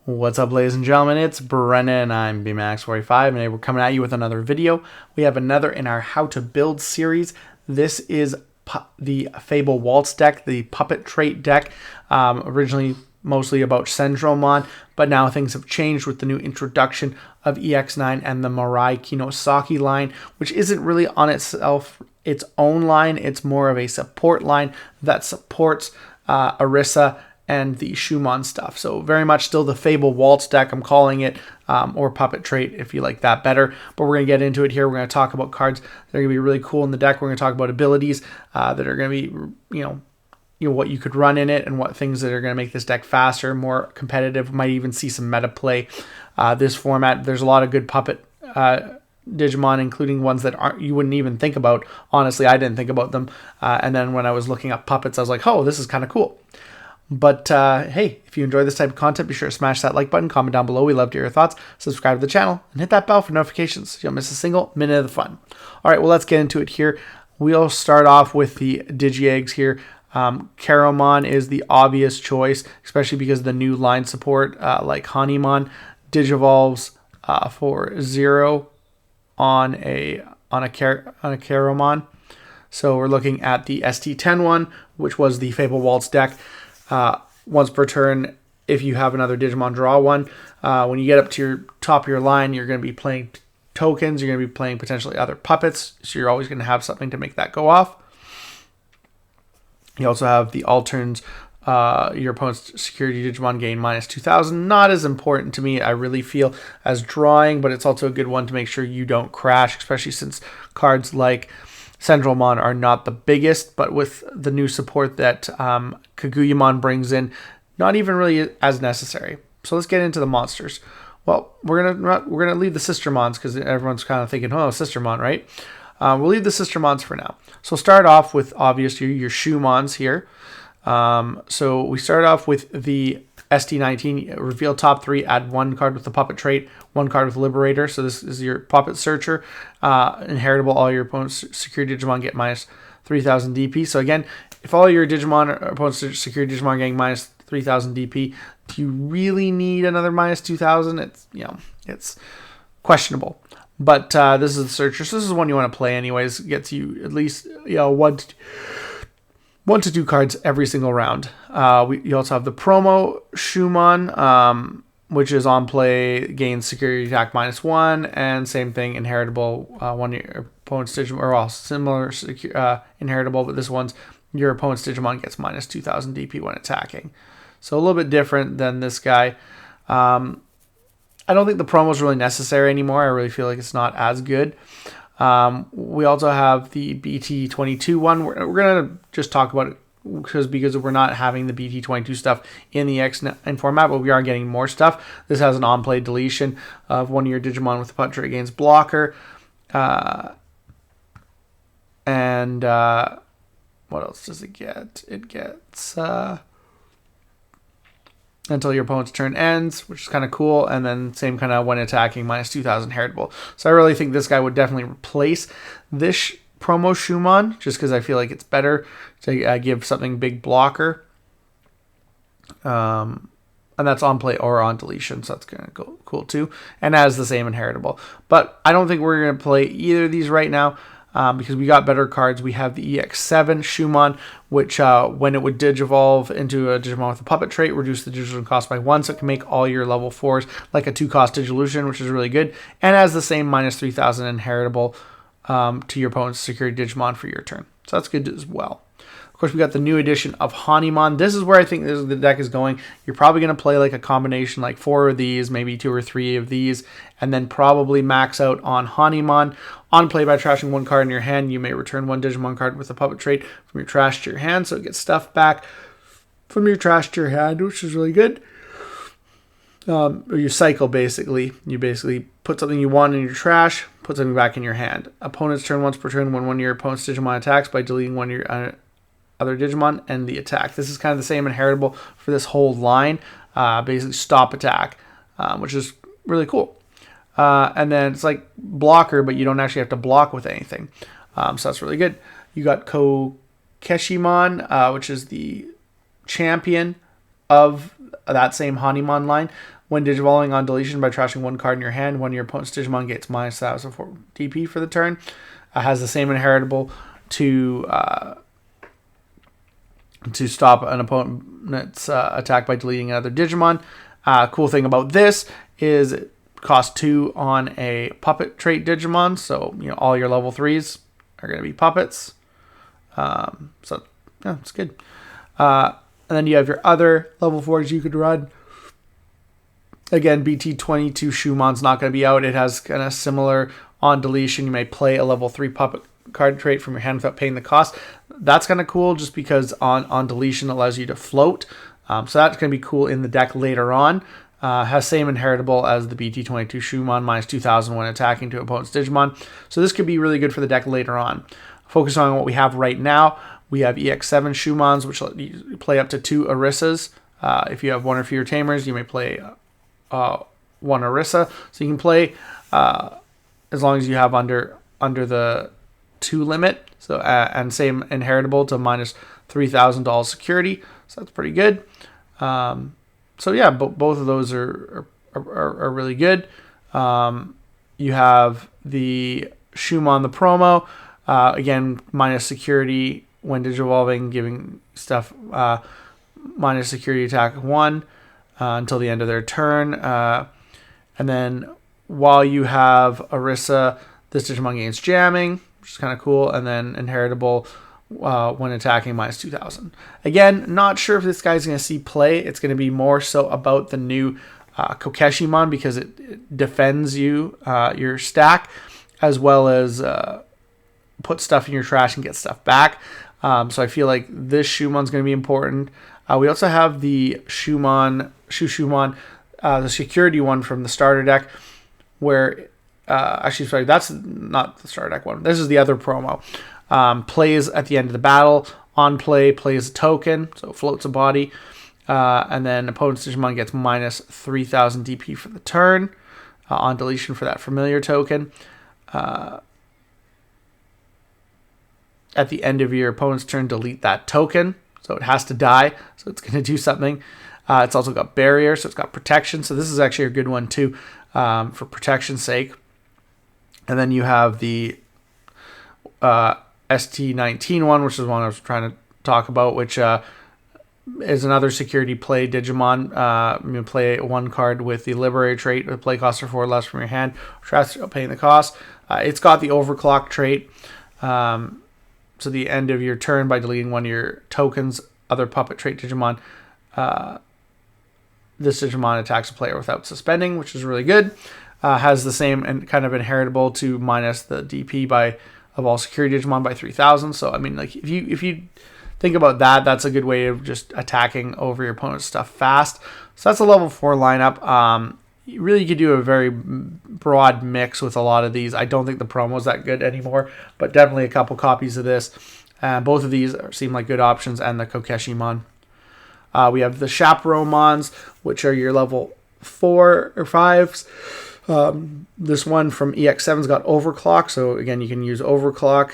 What's up, ladies and gentlemen? It's Brennan. I'm BMax45, and today we're coming at you with another video. We have another in our How to Build series. This is the Fable Waltz deck, the puppet trait deck, originally mostly about Centralman, but now things have changed with the new introduction of EX9 and the Mirai Kinosaki line, which isn't really on itself its own line. It's more of a support line that supports Arisa and the Shoemon stuff. So very much still the Fable Waltz deck, I'm calling it, or puppet trait if you like that better. But we're going to get into it here. We're going to talk about cards that are going to be really cool in the deck. We're going to talk about abilities that are going to be, you know, what you could run in it and what things that are going to make this deck faster, more competitive. Might even see some meta play. This format, there's a lot of good puppet Digimon, including ones that you wouldn't even think about. Honestly, I didn't think about them. And then when I was looking up puppets, I was like, oh, this is kind of cool. But hey, if you enjoy this type of content, be sure to smash that like button, comment down below. We love to hear your thoughts. Subscribe to the channel and hit that bell for notifications so you don't miss a single minute of the fun. All right, well, let's get into it here. We'll start off with the Digi Eggs here. Kokeshimon is the obvious choice, especially because of the new line support like Hanimon. Digivolves for 0 on a Kokeshimon. So we're looking at the ST10 one, which was the Fable Waltz deck. Once per turn, if you have another Digimon draw one. When you get up to your top of your line, you're going to be playing tokens. You're going to be playing potentially other puppets. So you're always going to have something to make that go off. You also have the alterns. Your opponent's security Digimon gain minus 2,000. Not as important to me, I really feel, as drawing, but it's also a good one to make sure you don't crash, especially since cards like Centralman are not the biggest, but with the new support that Kokeshimon brings in, not even really as necessary. So let's get into the monsters. Well, we're gonna leave the Sistermons because everyone's kind of thinking, oh, Sistermon, right? We'll leave the Sistermons for now. So start off with obviously your Shoemons here. So we start off with the ST19, reveal top 3, add 1 card with the puppet trait, 1 card with Liberator. So this is your puppet searcher. Inheritable, all your opponent's security Digimon get minus 3,000 DP. So again, if all your Digimon or opponent's security Digimon getting minus 3,000 DP, do you really need another minus 2,000? It's, you know, it's questionable. But this is the searcher, so this is one you want to play anyways. It gets you at least, you know, 1 to 2 cards every single round. You also have the promo Shoemon, which is on play, gains security attack minus 1, and same thing, inheritable. One of your opponent's Digimon, or all similar inheritable, but this one's your opponent's Digimon gets minus 2,000 DP when attacking. So a little bit different than this guy. I don't think the promo is really necessary anymore. I really feel like it's not as good. We also have the BT22 one. We're going to just talk about it because we're not having the BT22 stuff in the X9 format, but we are getting more stuff. This has an on-play deletion of one of your Digimon with the puppet trait against blocker. And what else does it get? It gets until your opponent's turn ends, which is kind of cool, and then same kind of when attacking, minus 2,000 heritable. So I really think this guy would definitely replace this promo Shoemon, just because I feel like it's better to give something big blocker. And that's on play or on deletion, so that's going to go cool too. And has the same inheritable. But I don't think we're going to play either of these right now. Because we got better cards. We have the EX7 Shoemon, which when it would digivolve into a Digimon with a puppet trait, reduce the digivolution cost by 1, so it can make all your level 4s like a 2-cost digivolution, which is really good, and has the same minus 3,000 inheritable to your opponent's security Digimon for your turn. So that's good as well. Of course, we got the new edition of Hanimon. This is where I think the deck is going. You're probably going to play like a combination, like 4 of these, maybe 2 or 3 of these, and then probably max out on Hanimon. On play, by trashing 1 card in your hand, you may return 1 Digimon card with a puppet trait from your trash to your hand, so it gets stuff back from your trash to your hand, which is really good. Or you cycle, basically. You basically put something you want in your trash, put something back in your hand. Opponent's turn once per turn when one of your opponent's Digimon attacks by deleting one of your other Digimon and the attack. This is kind of the same inheritable for this whole line. Basically stop attack, which is really cool. And then it's like blocker, but you don't actually have to block with anything. So that's really good. You got Kokeshimon, which is the champion of that same Hanimon line. When digivolving on deletion by trashing one card in your hand, one of your opponent's Digimon gets minus 1004 DP for the turn. Has the same inheritable to stop an opponent's attack by deleting another Digimon. Cool thing about this is it costs 2 on a puppet trait Digimon, so all your level 3s are going to be puppets. So yeah, it's good. And then you have your other level 4s you could run. Again, BT22 Shoemon's not going to be out. It has kind of similar on deletion. You may play a level 3 puppet card trait from your hand without paying the cost. That's kind of cool just because on deletion it allows you to float. So that's going to be cool in the deck later on. Has same inheritable as the BT22 Shoemon, minus 2,000 when attacking to opponent's Digimon. So this could be really good for the deck later on. Focus on what we have right now. We have EX7 Shoemons, which let you play up to 2 Arisas. If you have one or fewer tamers, you may play one Arisa. So you can play as long as you have under the 2 limit. So and same inheritable to minus $3,000 security. So that's pretty good. So yeah, both of those are really good. You have the Shoemon the promo. Again, minus security when digivolving, giving stuff minus security attack 1 until the end of their turn. And then while you have Arisa, this Digimon gains jamming, which is kind of cool, and then inheritable when attacking minus 2,000. Again, not sure if this guy's going to see play. It's going to be more so about the new Kokeshimon because it defends you, your stack, as well as put stuff in your trash and get stuff back. So I feel like this Shoemon's going to be important. We also have the Shoemon, the security one from the starter deck, where actually, sorry, that's not the starter deck one. This is the other promo. Plays at the end of the battle. On play, plays a token, so floats a body. And then opponent's Digimon gets minus 3,000 DP for the turn. On deletion for that familiar token. At the end of your opponent's turn, delete that token. So it has to die, so it's going to do something. It's also got barrier, so it's got protection. So this is actually a good one too, for protection's sake. And then you have the ST19 one, which is one I was trying to talk about, which is another security play Digimon. You play 1 card with the Liberator trait, with play cost of 4 less from your hand, without paying the cost. It's got the Overclock trait. So the end of your turn, by deleting one of your tokens, other puppet trait Digimon, this Digimon attacks a player without suspending, which is really good. Has the same and kind of inheritable to minus the DP of all security Digimon by 3,000. So I mean, like if you think about that, that's a good way of just attacking over your opponent's stuff fast. So that's a level 4 lineup. You really could do a very broad mix with a lot of these. I don't think the promo is that good anymore, but definitely a couple copies of this. Both of these seem like good options, and the Kokeshimon. We have the Chaperomons, which are your level 4 or 5s. This one from EX7's got Overclock, so again, you can use Overclock.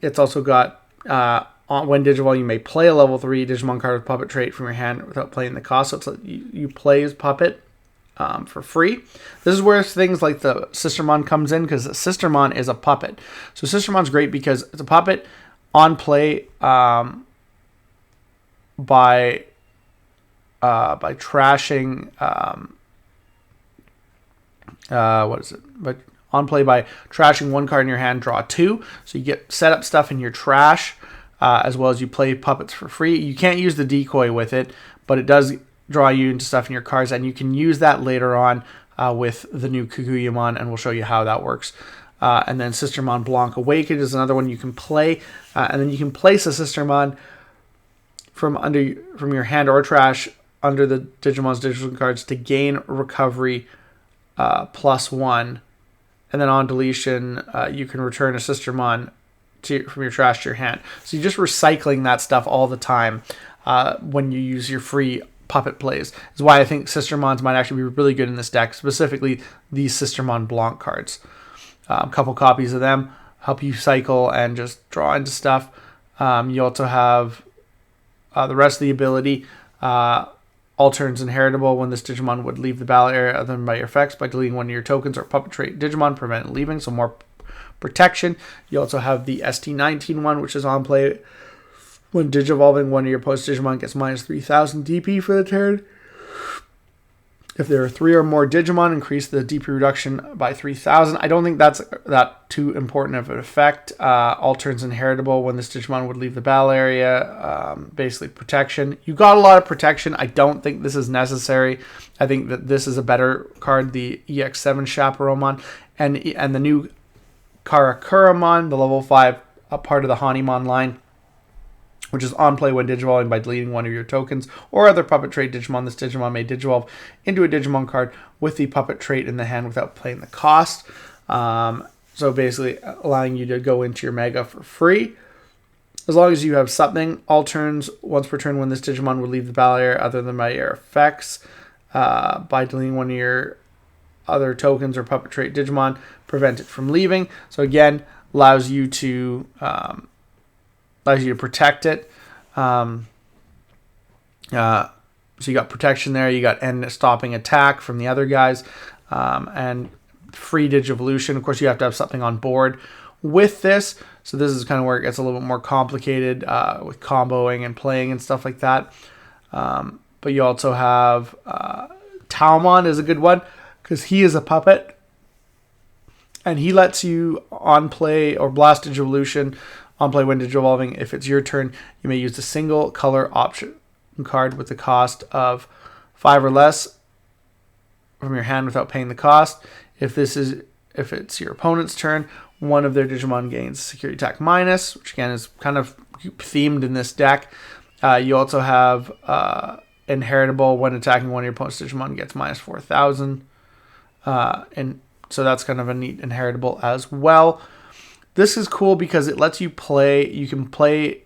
It's also got, when Digivol, you may play a level 3 Digimon card with Puppet trait from your hand without paying the cost, so it's like you play as Puppet for free. This is where things like the Sistermon comes in, because the Sistermon is a puppet. So Sistermon's great because it's a puppet on play by trashing but on play by trashing 1 card in your hand, draw 2. So you get set up stuff in your trash, as well as you play puppets for free. You can't use the decoy with it, but it does draw you into stuff in your cards, and you can use that later on with the new Kokeshimon, and we'll show you how that works. And then Sistermon Blanc Awakened is another one you can play, and then you can place a Sistermon from your hand or trash under the Digimon's digital cards to gain recovery +1, and then on deletion you can return a Sistermon from your trash to your hand. So you're just recycling that stuff all the time when you use your free puppet plays. Is why I think Sistermons might actually be really good in this deck, specifically these Sistermon Blanc cards. A couple copies of them help you cycle and just draw into stuff. You also have the rest of the ability All turns inheritable. When this Digimon would leave the battle area other than by your effects, by deleting one of your tokens or puppet trait Digimon, prevent it leaving, so more protection. You also have the ST19 one, which is on play when Digivolving. One of your opponent's Digimon gets minus 3,000 DP for the turn. If there are 3 or more Digimon, increase the DP reduction by 3,000. I don't think that's that too important of an effect. All turns inheritable. When this Digimon would leave the battle area, basically protection. You got a lot of protection. I don't think this is necessary. I think that this is a better card, the EX7 Chaperonemon, and the new Karakuramon, the level 5 part of the Hanimon line, which is on play when Digivolving by deleting one of your tokens or other puppet trait Digimon. This Digimon may Digivolve into a Digimon card with the puppet trait in the hand without paying the cost. So basically allowing you to go into your Mega for free. As long as you have something, all turns, once per turn when this Digimon would leave the battle area other than by your effects, by deleting one of your other tokens or puppet trait Digimon, prevent it from leaving. So again, allows you to protect it. So you got protection there. You got end stopping attack from the other guys, and free Digivolution. Of course, you have to have something on board with this. So this is kind of where it gets a little bit more complicated with comboing and playing and stuff like that. But you also have Talmon is a good one because he is a puppet. And he lets you on play or blast Digivolution on play when Digivolving. If it's your turn, you may use a single color option card with the cost of 5 or less from your hand without paying the cost. If it's your opponent's turn, one of their Digimon gains security attack minus, which again is kind of themed in this deck. You also have inheritable when attacking one of your opponent's Digimon gets minus 4,000. And so that's kind of a neat inheritable as well. This is cool because it lets you play. You can play.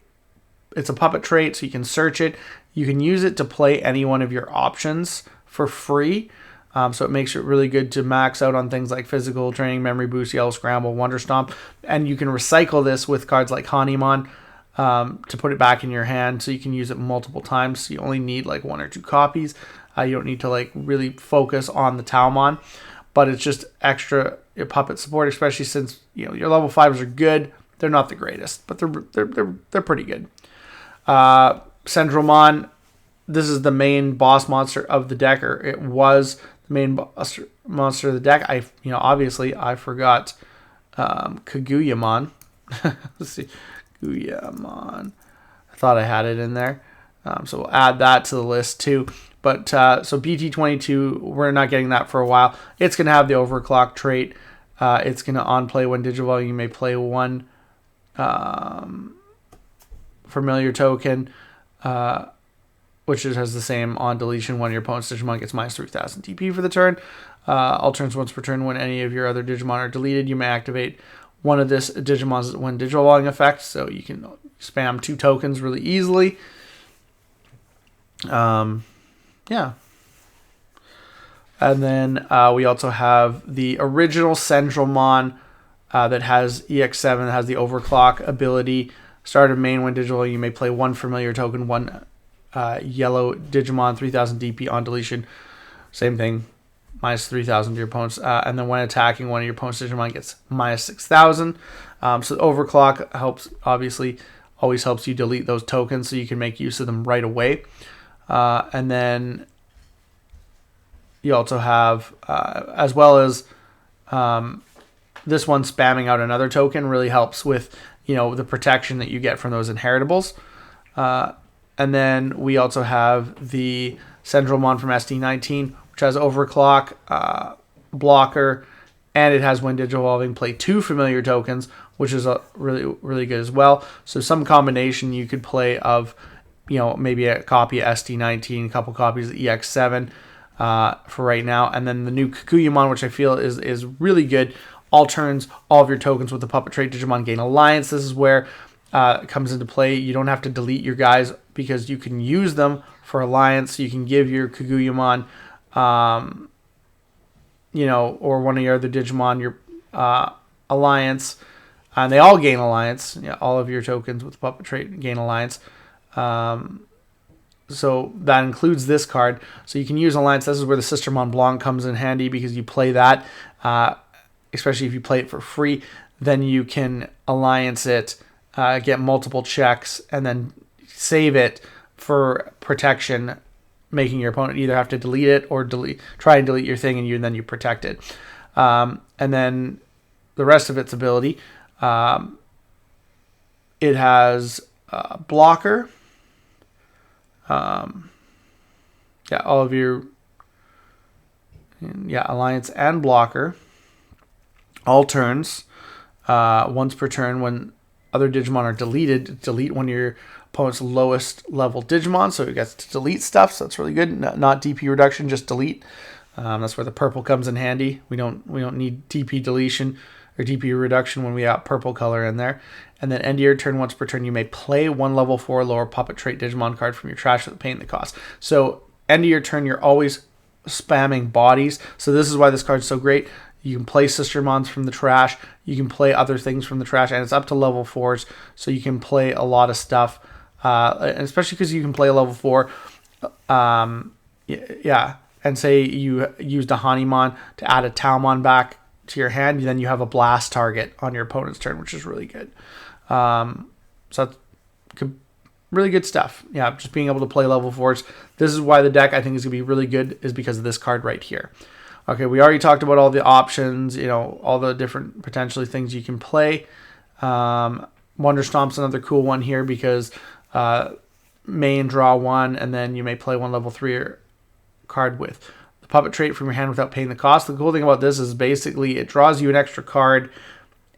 It's a puppet trait, so you can search it. You can use it to play any one of your options for free. So it makes it really good to max out on things like physical training, memory boost, yellow scramble, wonder stomp. And you can recycle this with cards like Hanimon to put it back in your hand, so you can use it multiple times. So you only need like 1 or 2 copies. You don't need to like really focus on the Talmon. But it's just extra puppet support, especially since your level 5s are good. They're not the greatest, but they're pretty good. Centralman, this is the main boss monster of the deck, or it was the main monster of the deck. Obviously I forgot Kaguyamon. Let's see, Kaguyamon. I thought I had it in there, so we'll add that to the list too. But so BT22, we're not getting that for a while. It's going to have the overclock trait. It's going to on play when Digivolving. You may play 1 familiar token, which has the same on deletion when your opponent's Digimon gets minus 3,000 DP for the turn. All turns once per turn when any of your other Digimon are deleted. You may activate one of this Digimon's when Digivolving effect, so you can spam 2 tokens really easily. Yeah. And then we also have the original Centralman that has EX7, that has the overclock ability. Start of main when digital, you may play 1 familiar token, 1 yellow Digimon, 3,000 DP on deletion. Same thing, minus 3,000 to your opponents. And then when attacking, one of your opponent's Digimon gets minus 6,000. So overclock always helps you delete those tokens so you can make use of them right away. And then you also have, as well as this one spamming out another token really helps with, the protection that you get from those inheritables. And then we also have the Centralman from SD19, which has overclock, blocker, and it has when Digivolving play 2 familiar tokens, which is really, really good as well. So some combination you could play of, maybe a copy of SD19, a couple copies of EX7 for right now. And then the new Kokeshimon, which I feel is really good. All turns, all of your tokens with the puppet trait Digimon gain alliance. This is where it comes into play. You don't have to delete your guys because you can use them for alliance. You can give your Kokeshimon, or one of your other Digimon your alliance. And they all gain alliance. All of your tokens with the puppet trait gain alliance. So So that includes this card. So you can use Alliance. This is where the Sistermon Blanc comes in handy, because you play that, especially if you play it for free. Then you can Alliance it, get multiple checks, and then save it for protection, making your opponent either have to delete it or try and delete your thing, and then you protect it. And then the rest of its ability, it has blocker. All of your Alliance and blocker. All turns, once per turn, when other Digimon are deleted, delete one of your opponent's lowest level Digimon, so it gets to delete stuff. So that's really good. Not DP reduction, just delete. That's where the purple comes in handy. We don't need DP deletion or DP reduction when we got purple color in there. And then end of your turn, once per turn, you may play one level 4 lower puppet trait Digimon card from your trash with paying the cost. So end of your turn, you're always spamming bodies. So this is why this card's so great. You can play Sistermons from the trash. You can play other things from the trash, and it's up to level 4s, so you can play a lot of stuff. And especially because you can play a level 4. And say you used a Hanimon to add a Talmon back to your hand, then you have a blast target on your opponent's turn, which is really good. So that's really good stuff. Yeah, just being able to play level 4s. This is why the deck, I think, is going to be really good, is because of this card right here. Okay, we already talked about all the options, all the different potentially things you can play. Wonder Stomp's another cool one here, because main draw 1, and then you may play one level 3 card with the puppet trait from your hand without paying the cost. The cool thing about this is basically it draws you an extra card,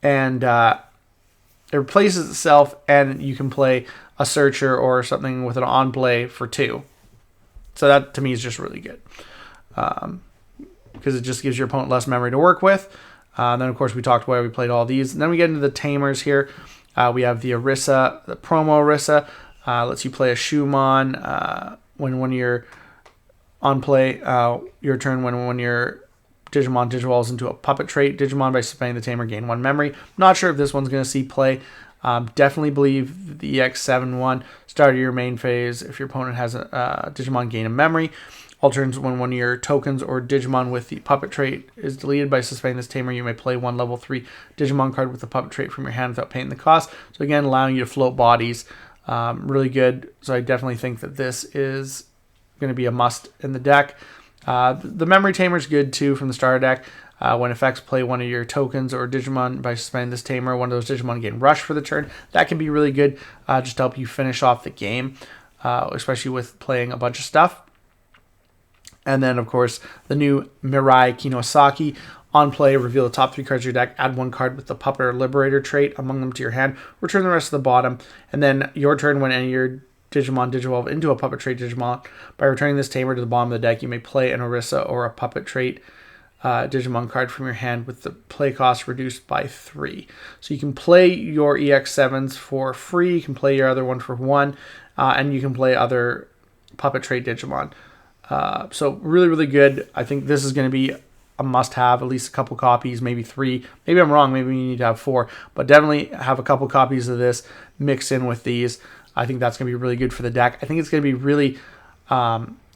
and it replaces itself, and you can play a searcher or something with an on play for 2. So that to me is just really good, because it just gives your opponent less memory to work with. Then of course we talked about, we played all these, and then we get into the tamers here. We have the Arisa, the promo Arisa, lets you play a Shoemon when you're on play, your turn, when your Digimon digivolves into a puppet trait Digimon by spending the tamer, gain 1 memory. Not sure if this one's going to see play. Definitely believe the EX7 one, start of your main phase, if your opponent has a Digimon gain a memory. All turns, when one of your tokens or Digimon with the puppet trait is deleted by suspending this tamer, you may play 1 level 3 Digimon card with the puppet trait from your hand without paying the cost. So again, allowing you to float bodies. Really good. So I definitely think that this is going to be a must in the deck. The memory tamer is good too from the starter deck. When effects play one of your tokens or Digimon by suspending this tamer, one of those Digimon gain rush for the turn. That can be really good, just to help you finish off the game, especially with playing a bunch of stuff. And then, of course, the new Mirai Kinosaki. On play, reveal the top 3 cards of your deck, add 1 card with the Puppet or Liberator trait among them to your hand, return the rest to the bottom, and then your turn, when any of your Digimon digivolve into a puppet trait Digimon. By returning this tamer to the bottom of the deck, you may play an Arisa or a puppet trait Digimon card from your hand with the play cost reduced by 3. So you can play your EX7s for free, you can play your other one for 1, and you can play other puppet trait Digimon. So really, really good. I think this is going to be a must-have, at least a couple copies, maybe 3. Maybe I'm wrong, maybe you need to have 4, but definitely have a couple copies of this mixed in with these. I think that's going to be really good for the deck. I think it's going to be really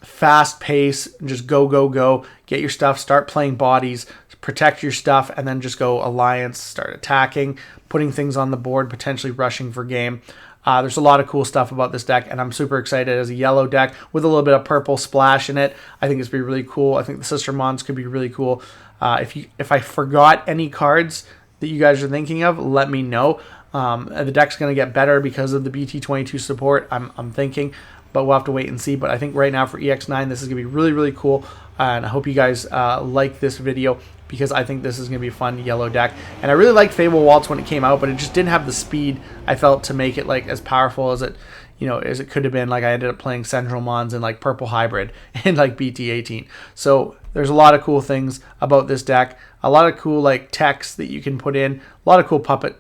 fast pace, just go, go, go. Get your stuff, start playing bodies, protect your stuff, and then just go Alliance, start attacking, putting things on the board, potentially rushing for game. There's a lot of cool stuff about this deck, and I'm super excited. As a yellow deck with a little bit of purple splash in it, I think it's going to be really cool. I think the Sistermons could be really cool. If I forgot any cards that you guys are thinking of, let me know. The deck's going to get better because of the BT22 support, I'm thinking, but we'll have to wait and see. But I think right now for EX9, this is going to be really, really cool, and I hope you guys like this video, because I think this is going to be a fun yellow deck. And I really liked Fable Waltz when it came out, but it just didn't have the speed, I felt, to make it like as powerful as it could have been. Like, I ended up playing Centralmons and like Purple Hybrid in like BT18. So there's a lot of cool things about this deck, a lot of cool like techs that you can put in, a lot of cool puppet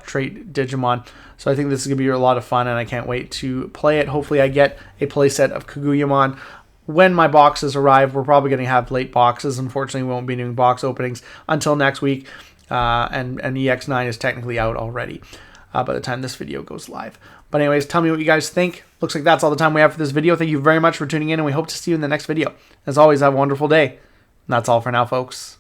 trait Digimon. So I think this is going to be a lot of fun, and I can't wait to play it. Hopefully I get a playset of Kokeshimon when my boxes arrive. We're probably going to have late boxes. Unfortunately, we won't be doing box openings until next week, and EX9 is technically out already by the time this video goes live. But anyways, tell me what you guys think. Looks like that's all the time we have for this video. Thank you very much for tuning in, and we hope to see you in the next video. As always, have a wonderful day. And that's all for now, folks.